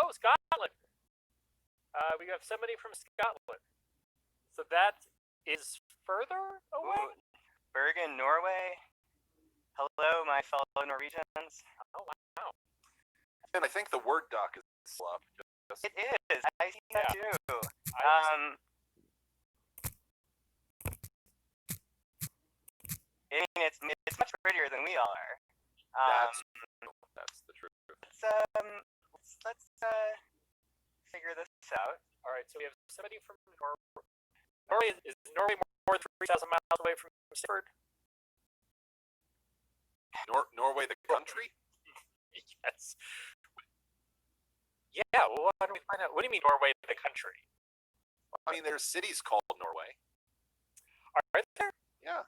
Oh, Scotland. We have somebody from Scotland. So that is further away? Ooh, Bergen, Norway. Hello, my fellow Norwegians. Oh, wow. And I think the Word doc is up. It is. I see that too. I mean, it's much prettier than we all are. That's the truth. Let's figure this out. All right, so we have somebody from Norway. Is Norway more than 3,000 miles away from Sandford? Norway, the country? Yes. Yeah, well, why don't we find out? What do you mean, Norway, the country? I mean, there's cities called Norway. Are there? Yeah.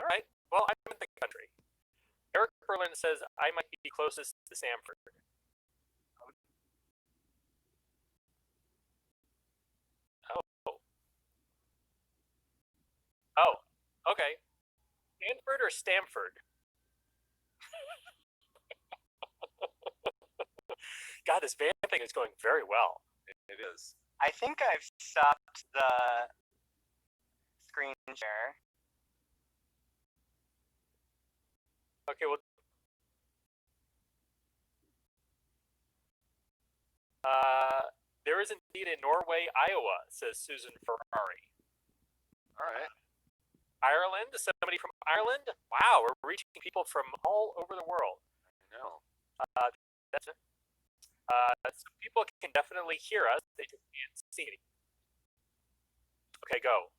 All right. Well, I'm in the country. Eric Berlin says I might be closest to Sandford. Oh, okay. Stanford or Stamford? God, this vamping is going very well. It is. I think I've stopped the screen share. Okay, well, there is indeed in Norway, Iowa, says Susan Ferrari. All right. Ireland? Somebody from Ireland? Wow, we're reaching people from all over the world. I know. So people can definitely hear us. They just can't see me. Okay, go.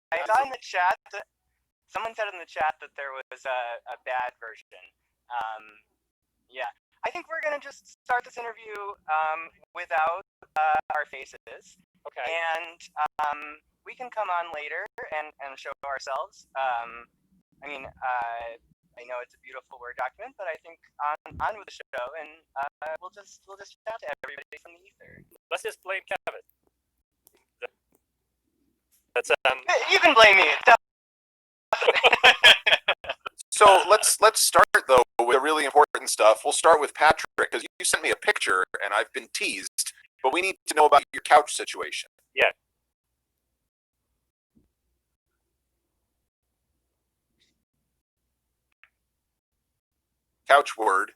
I saw in the chat that someone said in the chat that there was a bad version. Yeah. I think we're gonna just start this interview without our faces. Okay. And we can come on later and show ourselves. I mean, I know it's a beautiful Word document, but I think on with the show, and we'll just chat to everybody from the ether. Let's just blame Kevin. That's You can blame me. So let's start though with the really important stuff. We'll start with Patrick because you sent me a picture and I've been teased, but we need to know about your couch situation. Yeah. Couch word.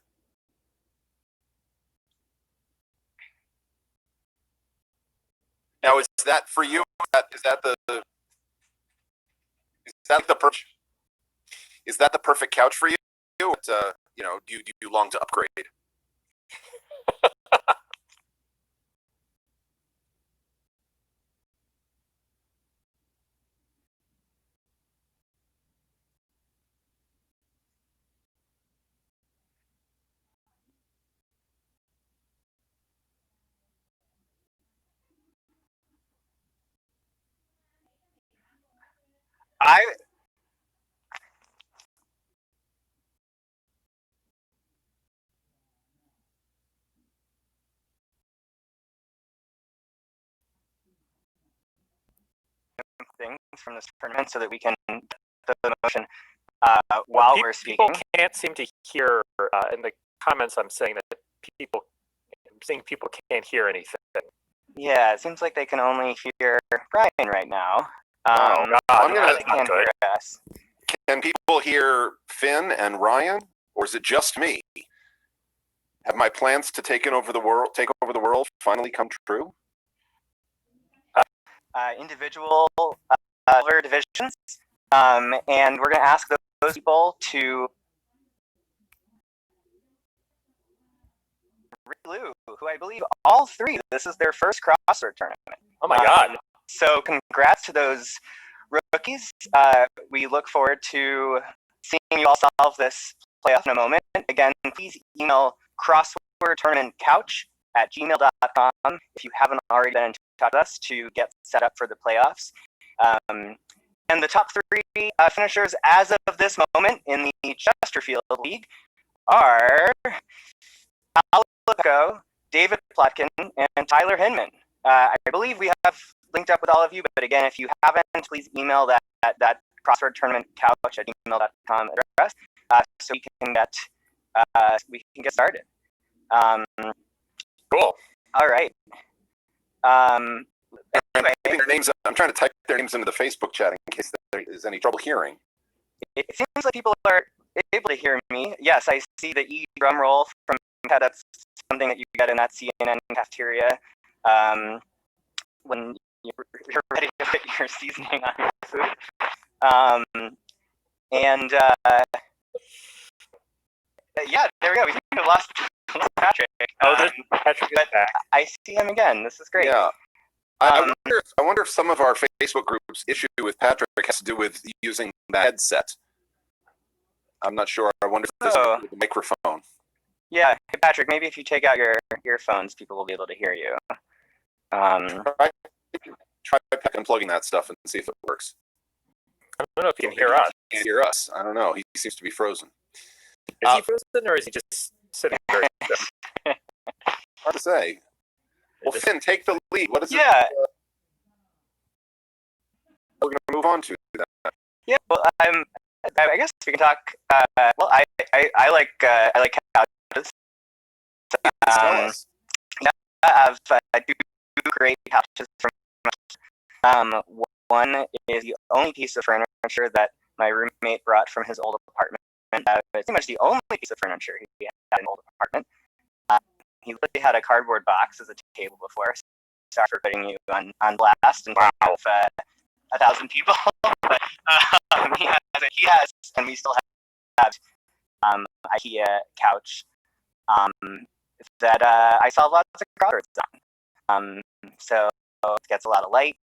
Now, is that for you? Is that the perfect couch for you? You know, do you long to upgrade? Things from this tournament so that we can put the motion while we're speaking. People can't seem to hear in the comments. I'm saying that people can't hear anything. Yeah, it seems like they can only hear Brian right now. Oh God! They can't hear us. Can people hear Finn and Ryan, or is it just me? Have my plans to take over the world finally come true? Individual divisions, and we're going to ask those people to Blue, who I believe all three, this is their first Crossword tournament. Oh my God. So congrats to those rookies. We look forward to seeing you all solve this playoff in a moment. Again, please email crosswordtournamentcouch@gmail.com if you haven't already been in touch with us to get set up for the playoffs. And the top three finishers as of this moment in the Chesterfield League are Alico, David Plotkin, and Tyler Hinman. I believe we have linked up with all of you, but again, if you haven't, please email that crosswordtournamentcouch@gmail.com address, so we can get started. Cool. All right. Anyway, I'm trying to type their names into the Facebook chat in case there is any trouble hearing. it seems like people are able to hear me. Yes, I see the E drum roll from that's something that you get in that CNN cafeteria when you're ready to put your seasoning on your food. Yeah, there we go. We think we lost Patrick. Patrick is back. I see him again. This is great. Yeah. I wonder if some of our Facebook groups' issue with Patrick has to do with using the headset. I'm not sure. I wonder if this is the microphone. Yeah, hey Patrick, maybe if you take out your earphones, people will be able to hear you. Try unplugging that stuff and see if it works. I don't know if he can hear us. He can't hear us. I don't know. He seems to be frozen. Is he frozen or is he just sitting there? Hard to say. Well, Finn, take the lead. What is it? Yeah. We're going to move on to that. Yeah. Well, I guess we can talk. Well, I like couches. Yeah, I have two great couches from. One is the only piece of furniture that my roommate brought from his old apartment. It's pretty much the only piece of furniture he had in an old apartment. He literally had a cardboard box as a table before. Sorry for putting you on blast in front of 1,000 people. But he has, and we still have IKEA couch that I solve lots of crosswords on. So it gets a lot of light.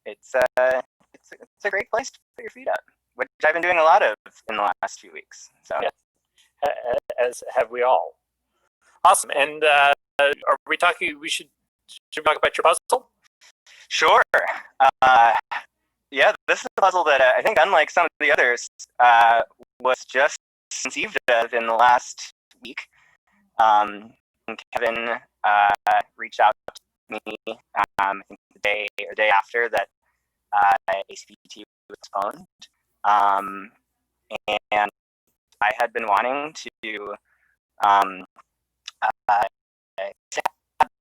It's a great place to put your feet up, which I've been doing a lot of in the last few weeks. So, yeah. As have we all. Awesome. And are we talking? Should we talk about your puzzle? Sure. Yeah, this is a puzzle that I think, unlike some of the others, was just conceived of in the last week. Kevin reached out to me, I think the day after that ACPT was postponed, and I had been wanting to have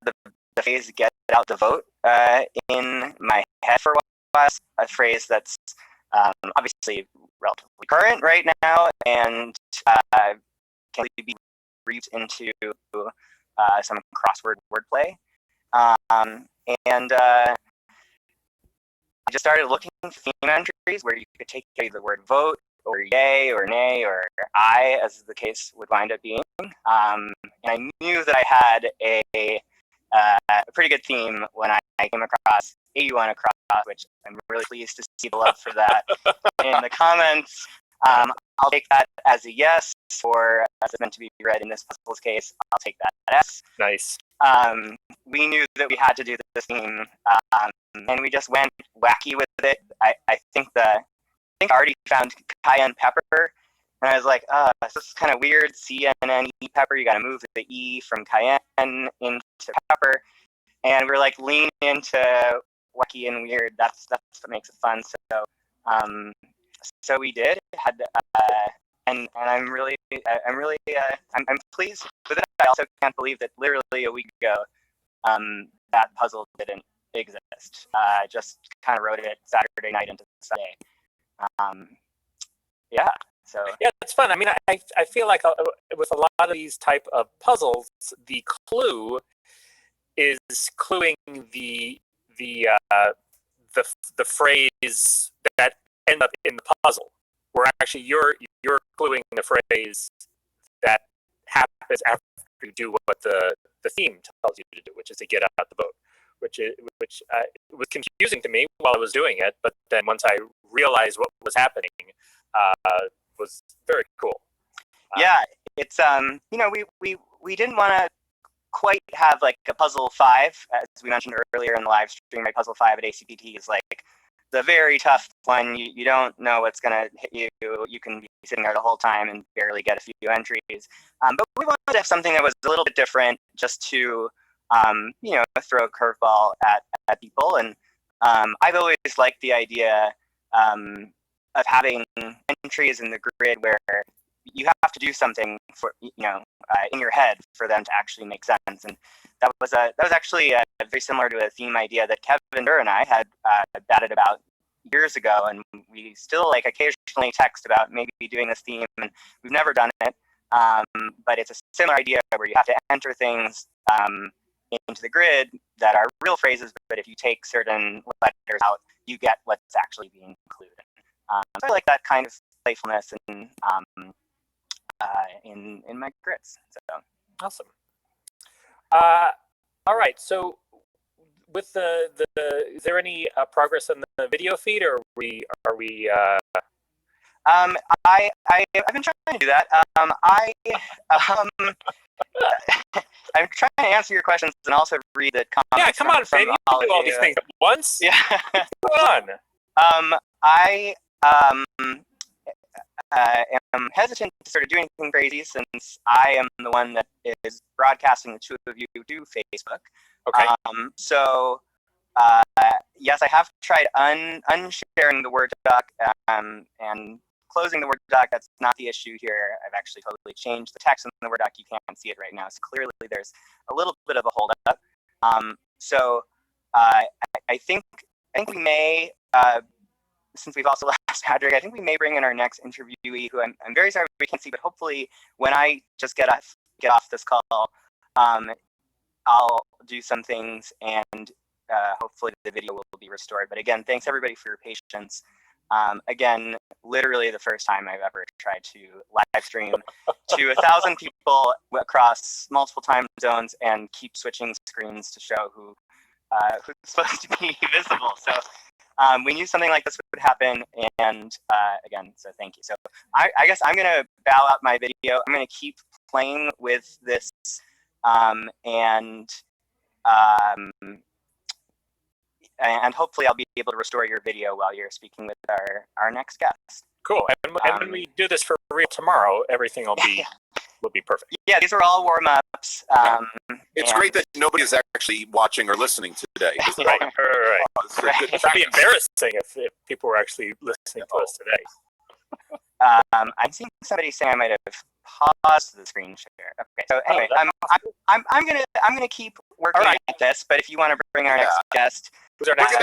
the phrase "get out the vote" in my head for a while. A phrase that's obviously relatively current right now and can be reaped into some crossword wordplay. And I just started looking for theme entries where you could take either the word vote or yay or nay or I, as the case would wind up being. And I knew that I had a pretty good theme when I came across 81 across, which I'm really pleased to see the love for that in the comments. I'll take that as a yes, or as it's meant to be read in this puzzle's case, I'll take that as Nice. We knew that we had to do this theme, and we just went wacky with it. I think I already found cayenne pepper, and I was like, this is kind of weird. CNNE pepper. You got to move the E from cayenne into pepper, and we're like leaning into wacky and weird. That's what makes it fun. So we did. And I'm pleased with it. I also can't believe that literally a week ago, that puzzle didn't exist. I just kind of wrote it Saturday night into Sunday. Yeah. So yeah, it's fun. I mean, I feel like with a lot of these type of puzzles, the clue is cluing the phrase that end up in the puzzle, where actually you're cluing the phrase that happens after you do what the theme tells you to do, which is to get out the vote, which was confusing to me while I was doing it, but then once I realized what was happening, was very cool. Yeah, it's we didn't want to quite have like a puzzle 5, as we mentioned earlier in the live stream. My puzzle 5 at ACPT is like the very tough one. You don't know what's gonna hit you. You can be sitting there the whole time and barely get a few entries. But we wanted to have something that was a little bit different, just to throw a curveball at people. And I've always liked the idea of having entries in the grid where you have to do something for in your head for them to actually make sense. And that was actually very similar to a theme idea that Kevin Durr and I had batted about years ago, and we still occasionally text about maybe doing this theme, and we've never done it. But it's a similar idea where you have to enter things into the grid that are real phrases, but if you take certain letters out, you get what's actually being included. So I like that kind of playfulness in my grids. So awesome. All right. So with the is there any progress on the video feed, or are we? I've been trying to do that. I'm trying to answer your questions and also read the comments. Yeah, come on, Finn. You can do all these things at once. Yeah. Come on. I am hesitant to sort of do anything crazy since I am the one that is broadcasting the two of you to Facebook. Okay. So yes, I have tried unsharing the Word doc and closing the Word doc. That's not the issue here. I've actually totally changed the text in the Word doc. You can't see it right now. So clearly there's a little bit of a holdup. So I think we may, since we've also lost Patrick, I think we may bring in our next interviewee, who I'm very sorry we can't see, but hopefully when I just get off this call, I'll do some things and hopefully the video will be restored. But again, thanks everybody for your patience. Again, literally the first time I've ever tried to live stream to 1,000 people across multiple time zones and keep switching screens to show who's supposed to be visible. So we knew something like this would happen, and again, so thank you. So I guess I'm going to bow out my video. I'm going to keep playing with this, and hopefully I'll be able to restore your video while you're speaking with our next guest. Cool. And when we do this for real tomorrow, everything will be will be perfect. Yeah, these are all warm-ups. It's great that nobody is actually watching or listening today. Right. It would be embarrassing if people were actually listening to us today. I'm seeing somebody saying I might have paused the screen share. Okay, so anyway, I'm gonna keep working at this. But if you want to bring our next guest, who's our next?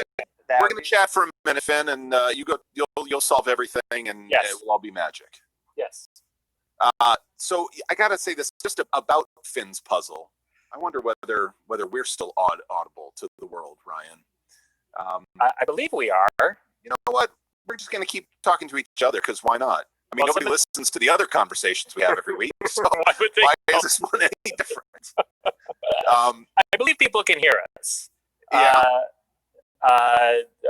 We're gonna chat for a minute, Finn, and you'll solve everything, and it will all be magic. Yes. So I gotta say this just about Finn's puzzle. I wonder whether we're still audible to the world, Ryan. I believe we are. You know what? We're just gonna keep talking to each other because why not? I mean, nobody listens to the other conversations we have every week. So why is this one any different? I believe people can hear us. Yeah.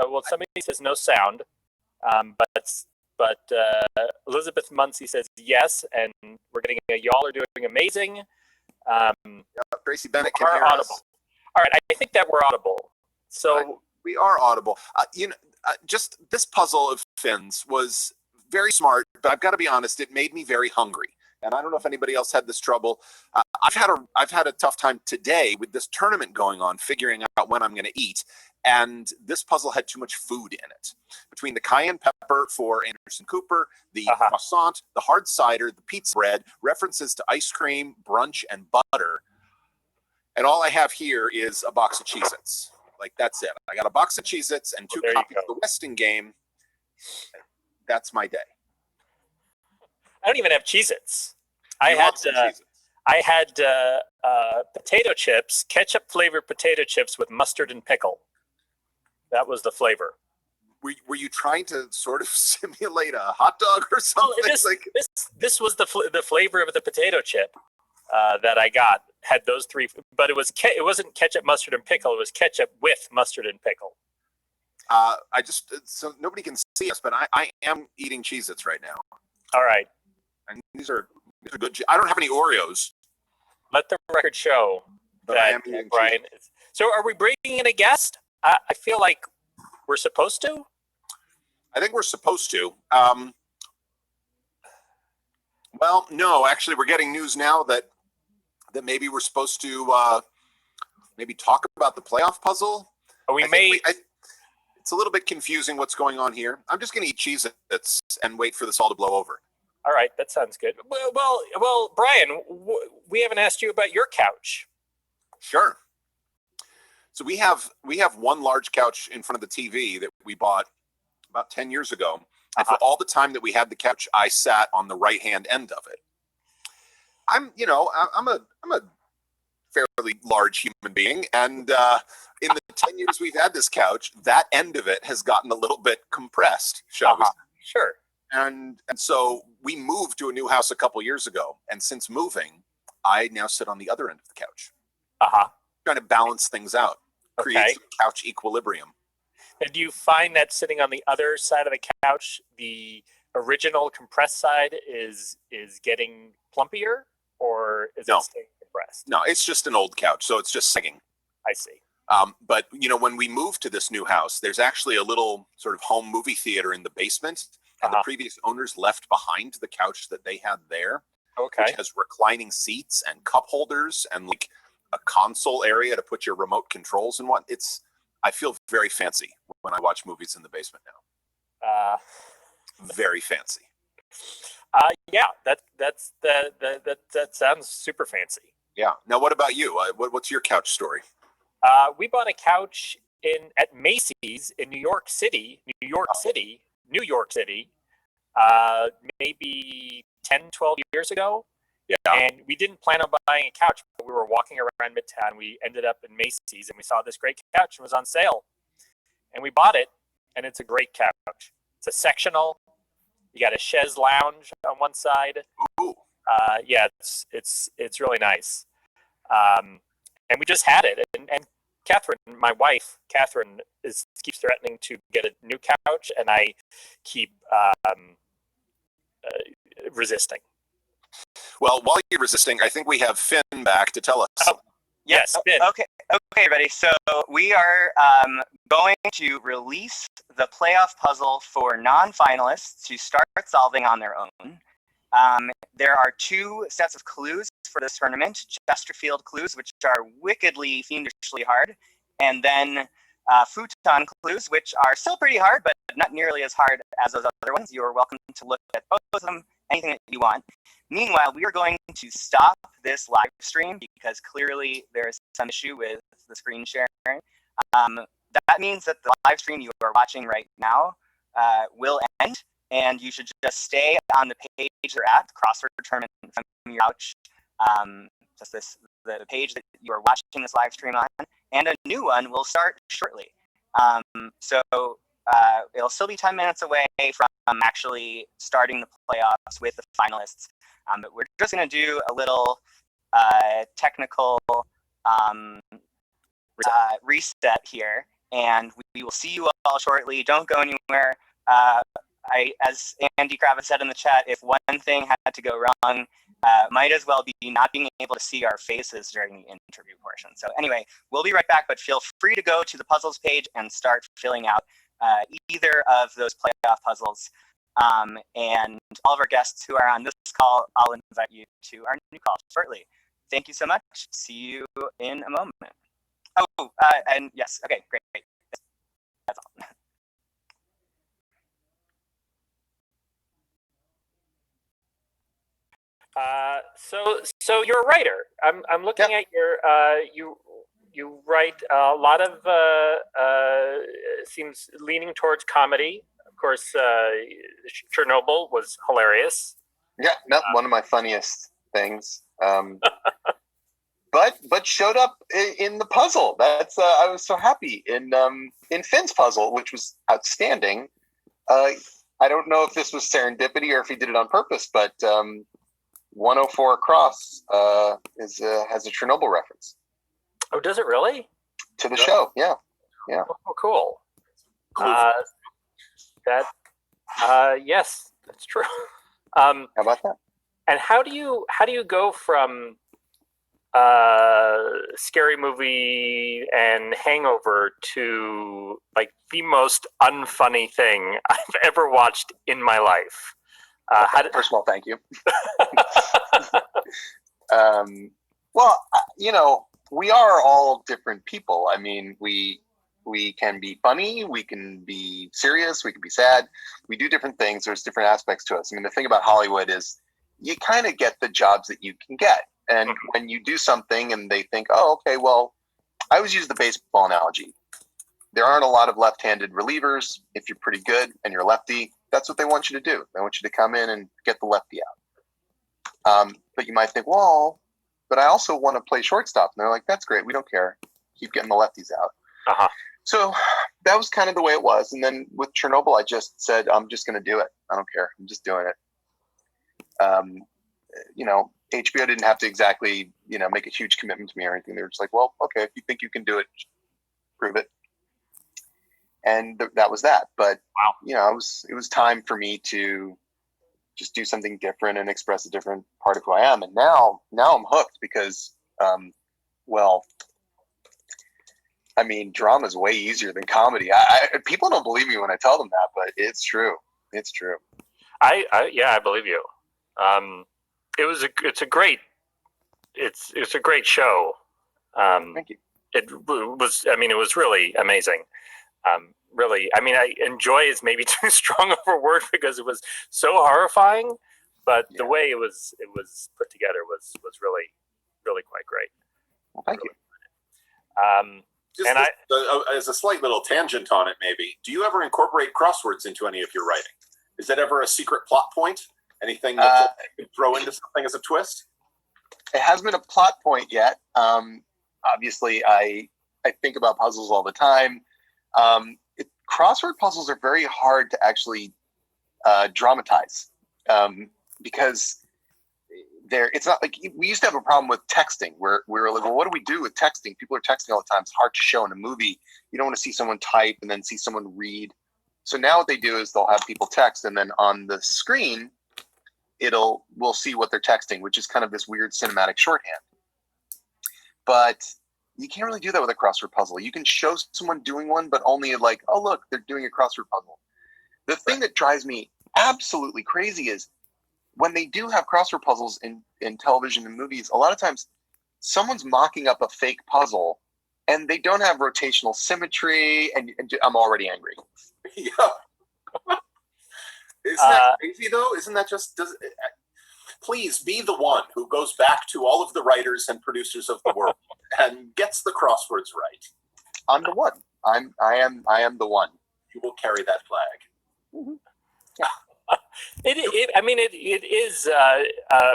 Well, somebody says no sound, but Elizabeth Muncie says yes, and we're getting y'all are doing amazing. Tracy Bennett can hear audible. us. All right, I think that we're audible. So we are audible. Just this puzzle of Finn's was very smart, but I've got to be honest, it made me very hungry. And I don't know if anybody else had this trouble. I've had a tough time today with this tournament going on, figuring out when I'm going to eat. And this puzzle had too much food in it. Between the cayenne pepper for Anderson Cooper, the croissant, the hard cider, the pizza bread, references to ice cream, brunch, and butter. And all I have here is a box of Cheez-Its. Like, that's it. I got a box of Cheez-Its and 2 copies of the Westing game. That's my day. I don't even have Cheez-Its. I had potato chips, ketchup flavored potato chips with mustard and pickle. That was the flavor. Were you trying to sort of simulate a hot dog or something? This was the flavor of the potato chip that I got. Had those 3, but it wasn't ketchup, mustard, and pickle. It was ketchup with mustard and pickle. So nobody can see us, but I am eating Cheez-Its right now. All right. And these are good. I don't have any Oreos. Let the record show that Brian is. So are we bringing in a guest? I feel like we're supposed to. I think we're supposed to. Well, no, actually, we're getting news now that maybe we're supposed to maybe talk about the playoff puzzle. It's a little bit confusing what's going on here. I'm just going to eat Cheez-Its and wait for this all to blow over. All right, that sounds good. Well, Brian, we haven't asked you about your couch. Sure. So we have one large couch in front of the TV that we bought about 10 years ago. And for all the time that we had the couch, I sat on the right-hand end of it. I'm a fairly large human being, and in the 10 years we've had this couch, that end of it has gotten a little bit compressed, shall we say. Sure. And so we moved to a new house a couple years ago, and since moving, I now sit on the other end of the couch. Trying to balance things out, create some couch equilibrium. And do you find that sitting on the other side of the couch, the original compressed side is getting plumpier, or is it staying compressed? No, it's just an old couch, so it's just sagging. I see. But when we moved to this new house, there's actually a little sort of home movie theater in the basement, and the previous owners left behind the couch that they had there, which has reclining seats and cup holders and like a console area to put your remote controls and what. I feel very fancy when I watch movies in the basement now. Very fancy. Yeah, that sounds super fancy. Yeah. Now, what about you? What's your couch story? We bought a couch at Macy's in New York City, maybe 10, 12 years ago. Yeah. And we didn't plan on buying a couch, but we were walking around Midtown. We ended up in Macy's, and we saw this great couch. It was on sale, and we bought it. And it's a great couch. It's a sectional. You got a chaise lounge on one side. Ooh. Yeah, it's really nice. And we just had it. And Catherine, my wife, keeps threatening to get a new couch, and I keep resisting. Well, while you're resisting, I think we have Finn back to tell us. Oh, yes, Finn. Okay, everybody. So we are going to release the playoff puzzle for non-finalists to start solving on their own. There are 2 sets of clues for this tournament: Chesterfield clues, which are wickedly, fiendishly hard, and then futon clues, which are still pretty hard, but not nearly as hard as those other ones. You are welcome to look at both of them, anything that you want. Meanwhile, we are going to stop this live stream because clearly there is some issue with the screen sharing. That means that the live stream you are watching right now will end, and you should just stay on the page you're at, Crossword Tournament from your couch. The page that you are watching this live stream on, and a new one will start shortly. So it'll still be 10 minutes away from actually starting the playoffs with the finalists. But we're just going to do a little technical reset here, and we will see you all shortly. Don't go anywhere. As Andy Kravitz said in the chat, if one thing had to go wrong, might as well be not being able to see our faces during the interview portion. So anyway, we'll be right back, but feel free to go to the puzzles page and start filling out either of those playoff puzzles. And all of our guests who are on this call, I'll invite you to our new call shortly. Thank you so much. See you in a moment. Oh, and yes, okay, great. That's all. So you're a writer. I'm looking at your you write a lot of seems leaning towards comedy. Of course, Chernobyl was hilarious. Yeah, not one of my funniest things. But showed up in the puzzle. That's I was so happy in Finn's puzzle, which was outstanding. I don't know if this was serendipity or if he did it on purpose, but 104 Across has a Chernobyl reference. Oh, does it really? To the show, yeah. Oh, cool. Yes, that's true. How about that? And how do you go from Scary Movie and Hangover to like the most unfunny thing I've ever watched in my life? First of all, thank you. Well, we are all different people. I mean, we We can be funny, we can be serious, we can be sad. We do different things. There's different aspects to us. I mean, the thing about Hollywood is you kind of get the jobs that you can get. And when you do something and they think, oh, okay, well, I always use the baseball analogy. There aren't a lot of left-handed relievers. If you're pretty good and you're lefty, that's what they want you to do. They want you to come in and get the lefty out. But you might think, well, but I also want to play shortstop. And they're like, that's great. We don't care. Keep getting the lefties out. Uh-huh. So that was kind of the way it was. And then with Chernobyl, I just said, I'm just going to do it. I don't care. I'm just doing it. You know, HBO didn't have to exactly, you know, make a huge commitment to me or anything. They were just like, well, okay, if you think you can do it, prove it. And that was that. But, wow, you know, it was time for me to just do something different and express a different part of who I am. And now I'm hooked because, well, I mean, drama is way easier than comedy. People don't believe me when I tell them that, but it's true. It's true. I believe you. It's a great show. Thank you. It was really amazing. Really, I mean, enjoy is maybe too strong of a word because it was so horrifying, but the way it was put together was really, really quite great. Well, thank you. As a slight little tangent on it, maybe, do you ever incorporate crosswords into any of your writing? Is that ever a secret plot point? Anything that you could throw into something as a twist? It hasn't been a plot point yet. Obviously, I think about puzzles all the time. Crossword puzzles are very hard to actually dramatize because it's not like we used to have a problem with texting where we were like, well, what do we do with texting? People are texting all the time. It's hard to show in a movie. You don't want to see someone type and then see someone read. So now what they do is they'll have people text, and then on the screen, we'll see what they're texting, which is kind of this weird cinematic shorthand. But you can't really do that with a crossword puzzle. You can show someone doing one, but only like, oh, look, they're doing a crossword puzzle. The thing that drives me absolutely crazy is when they do have crossword puzzles in television and movies, a lot of times someone's mocking up a fake puzzle and they don't have rotational symmetry, and I'm already angry. Yeah. Isn't that crazy, though? Isn't that just... Please be the one who goes back to all of the writers and producers of the world and gets the crosswords right. I'm the one. I am the one. You will carry that flag. Mm-hmm. Yeah. It is.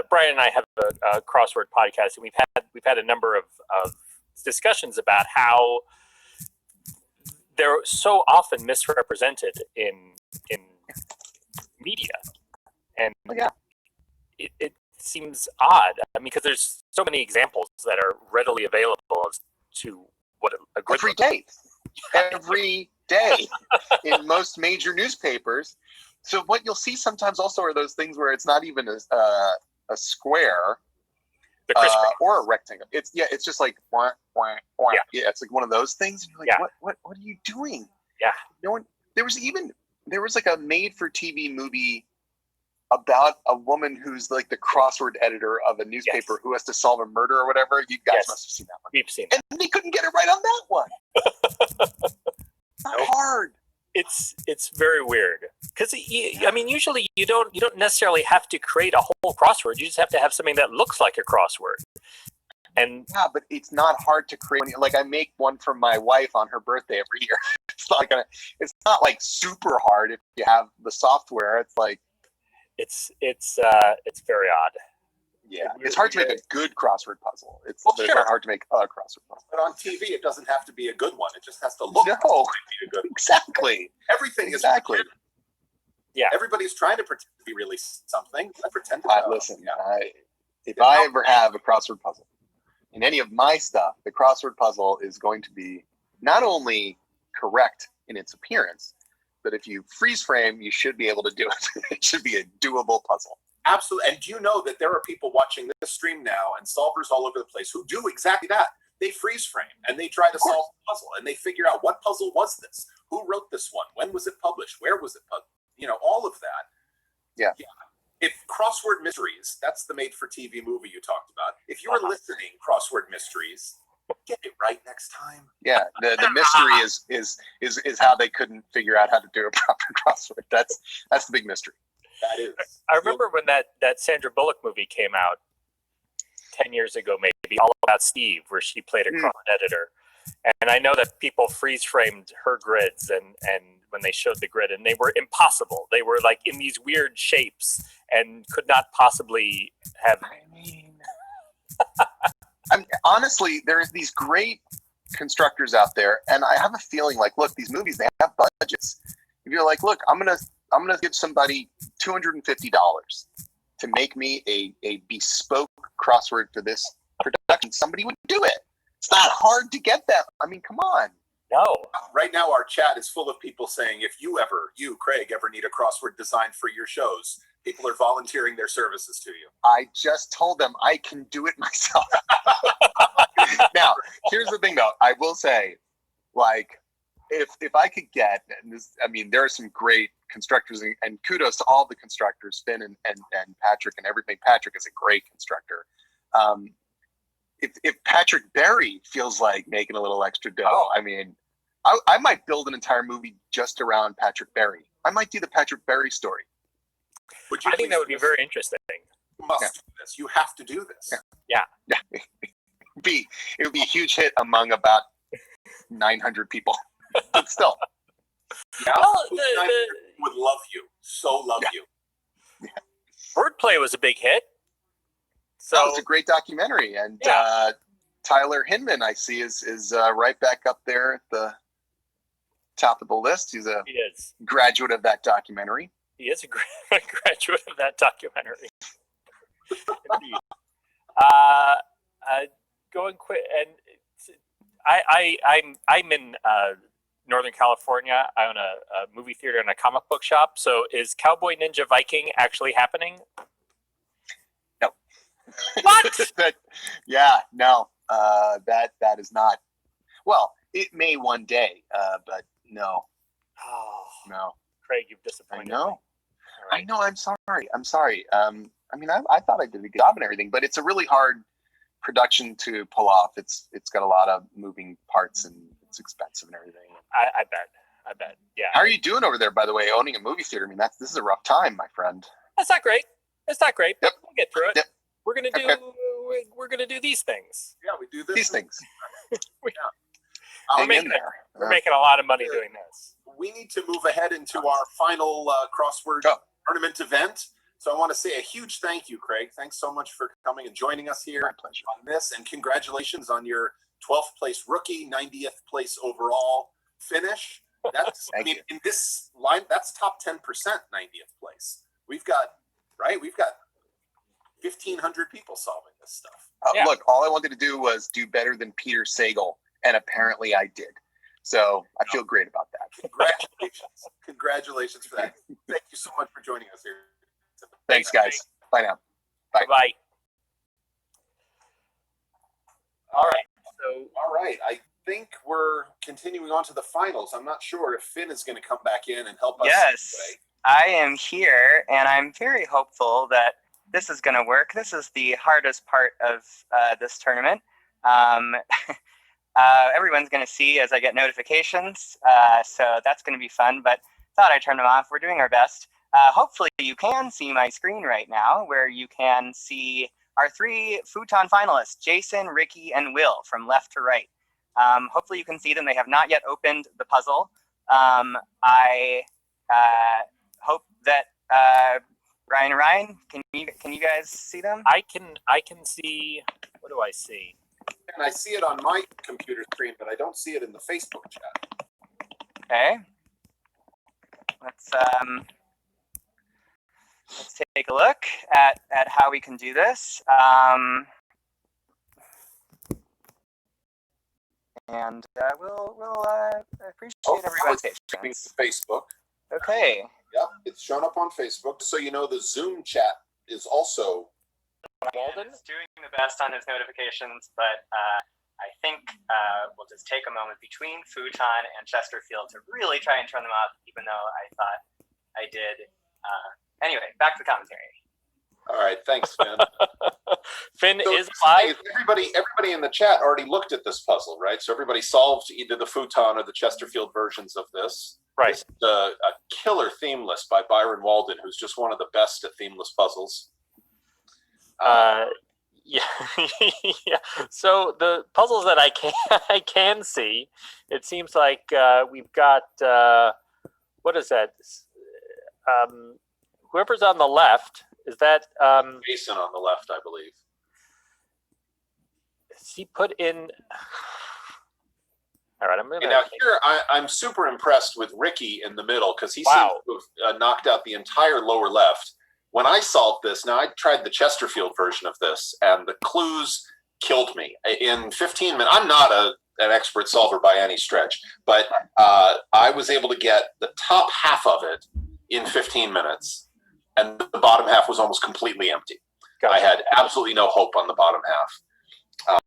Brian and I have a crossword podcast, and we've had a number of discussions about how they're so often misrepresented in media, and it seems odd. I mean, because there's so many examples that are readily available as to what a good every day in most major newspapers. So what you'll see sometimes also are those things where it's not even a square or a rectangle. It's just like wah, wah, wah. Yeah, it's like one of those things. And you're like, what are you doing? Yeah. No one. There was like a made-for-TV movie about a woman who's like the crossword editor of a newspaper who has to solve a murder or whatever. You guys must have seen that one. We've seen that. And they couldn't get it right on that one. It's not hard. It's very weird because I mean, usually you don't necessarily have to create a whole crossword. You just have to have something that looks like a crossword. And yeah, but it's not hard to create. Like I make one for my wife on her birthday every year. It's not like super hard if you have the software. It's like it's very odd. Yeah, it's hard to make a good crossword puzzle. It's very hard to make a crossword puzzle. But on TV, it doesn't have to be a good one. It just has to look like a good one. Exactly. Everything is pretend. Yeah. Everybody's trying to pretend to be really something. I pretend to listen, if I ever have a crossword puzzle in any of my stuff, the crossword puzzle is going to be not only correct in its appearance, but if you freeze frame, you should be able to do it. It should be a doable puzzle. Absolutely. And do you know that there are people watching this stream now and solvers all over the place who do exactly that? They freeze frame and they try to solve the puzzle and they figure out what puzzle was this? Who wrote this one? When was it published? Where was it published? All of that. Yeah. If Crossword Mysteries, that's the made-for-TV movie you talked about. If you were listening Crossword Mysteries, Get it right next time. Yeah, the mystery is how they couldn't figure out how to do a proper crossword. That's the big mystery. That is. I remember when that Sandra Bullock movie came out 10 years ago, maybe, all about Steve, where she played a Crossword editor. And I know that people freeze framed her grids and when they showed the grid, and they were impossible. They were like in these weird shapes and could not possibly have. Honestly, there's these great constructors out there, and I have a feeling like, look, these movies, they have budgets. If you're like, look, I'm gonna give somebody $250 to make me a bespoke crossword for this production, somebody would do it. It's not hard to get that. I mean, come on. No. Right now, our chat is full of people saying, if you, Craig, ever need a crossword designed for your shows, people are volunteering their services to you. I just told them I can do it myself. Now, here's the thing, though. I will say, like, if I could get, and this, I mean, there are some great constructors, and kudos to all the constructors, Finn and Patrick and everything. Patrick is a great constructor. If Patrick Berry feels like making a little extra dough, I mean, I might build an entire movie just around Patrick Berry. I might do the Patrick Berry story. I think that would be very interesting. You must do this. You have to do this. Yeah. It would be a huge hit among about 900 people. But still. Yeah, Well, would love you. So love you. Yeah. Wordplay was a big hit. So it's a great documentary, and Tyler Hinman, I see, is right back up there at the top of the list. He is graduate of that documentary. He is a graduate of that documentary. Indeed. Going quick, and I'm in Northern California. I own a movie theater and a comic book shop. So is Cowboy Ninja Viking actually happening? No. What? No. That is not. Well, it may one day, but no. Oh, no. Craig, you've disappointed me. I know. I'm sorry. I mean, I thought I did a good job and everything, but it's a really hard production to pull off. It's got a lot of moving parts and it's expensive and everything. I bet. Yeah. How are you doing over there, by the way, owning a movie theater? I mean, this is a rough time, my friend. That's not great. Yep. We'll get through it. Yep. We're gonna do these things. Yeah, we do these things. We're making a lot of money doing this. We need to move ahead into our final crossword tournament event. So I want to say a huge thank you, Craig. Thanks so much for coming and joining us here on this, and congratulations on your 12th place rookie, 90th place overall finish. That's in this line, that's top 10%, 90th place. We've got 1,500 people solving this stuff. Look, all I wanted to do was do better than Peter Sagal, and apparently I did. So I feel great about that. Congratulations for that. Thank you so much for joining us here. Thanks, guys. Bye now. Bye. All right. I think we're continuing on to the finals. I'm not sure if Finn is going to come back in and help us. Yes, I am here, and I'm very hopeful that this is going to work. This is the hardest part of this tournament. Everyone's going to see as I get notifications, so that's going to be fun, but thought I'd turn them off. We're doing our best. Hopefully you can see my screen right now, where you can see our 3 futon finalists, Jason, Ricky, and Will, from left to right. Hopefully you can see them. They have not yet opened the puzzle. I hope that Ryan, can you guys see them? I can see. What do I see? And I see it on my computer screen, but I don't see it in the Facebook chat. Okay. Let's take a look at how we can do this. And we'll appreciate everyone's patience. Facebook. Okay. Yep, it's shown up on Facebook. So you know the Zoom chat is also. Walden's doing the best on his notifications, but I think we'll just take a moment between Futon and Chesterfield to really try and turn them off, even though I thought I did. Anyway, back to the commentary. All right, thanks, Finn. Finn So is alive. everybody in the chat already looked at this puzzle, right? So everybody solved either the futon or the Chesterfield versions of this. Right. This is a killer theme list by Byron Walden, who's just one of the best at themeless puzzles. Yeah. Yeah. So the puzzles that I can see, it seems like we've got what is that? Whoever's on the left, is that Jason on the left, I believe. is he put in? All right, I'm gonna. And now here, I'm super impressed with Ricky in the middle because he Wow. seems to have knocked out the entire lower left. When I solved this, now I tried the Chesterfield version of this, and the clues killed me. In 15 minutes, I'm not an expert solver by any stretch, but I was able to get the top half of it in 15 minutes, and the bottom half was almost completely empty. Gotcha. I had absolutely no hope on the bottom half.